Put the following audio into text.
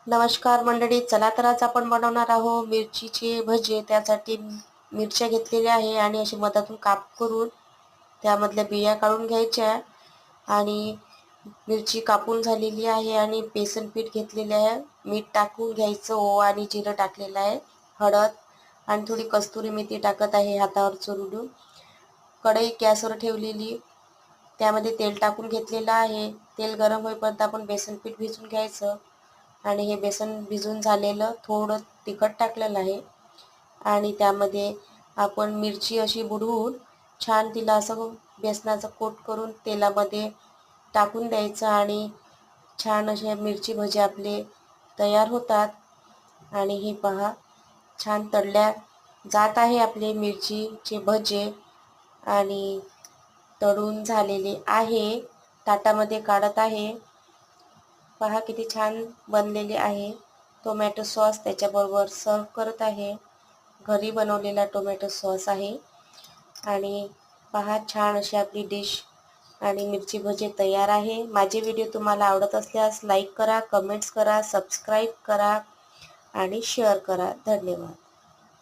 नमस्कार मंडळी, चला तर आज आपण बनवणार आहोत मिरचीचे भजे। त्यासाठी मिरच्या घेतलेल्या आहे आणि अशी मधातून काप करून त्यामधल्या बिया काढून घ्यायच्या आणि मिरची कापून झालेली आहे आणि बेसन पीठ घेतलेले आहे, मीठ टाकून घ्यायचं, ओवा आणि जिरं टाकलेलं आहे, हळद आणि थोडी कस्तुरी मेथी टाकत आहे हातावर चुरून। कढई गॅसवर ठेवलेली, त्यामध्ये तेल टाकून घेतलेलं आहे। तेल गरम होईपर्यंत आपण बेसन पीठ भिजवून घ्यायचं आणि हे बेसन भिजून झालेलं थोडं तिखट टाकलेलं आहे आणि त्यामध्ये आपण मिरची अशी बुडवून छान तिला असं बेसनाचा कोट करून तेलामध्ये टाकून द्यायचं आणि छान असे मिरची भजे आपले तयार होतात। आणि हे पहा, छान तळल्या जात आहे आपले मिरचीचे भजे आणि तळून झालेले आहे। ताटामध्ये काढत आहे, पहा किती छान बनलेले आहे। टोमॅटो सॉस त्याच्याबरोबर सर्व करत आहे, घरी बनवलेला टोमॅटो सॉस आहे। आणि पहा, छान अशी आपली डिश आणि मिरची भजे तयार आहे। माझे व्हिडिओ तुम्हाला आवडत असल्यास लाईक करा, कमेंट्स करा, सबस्क्राईब करा आणि शेअर करा। धन्यवाद।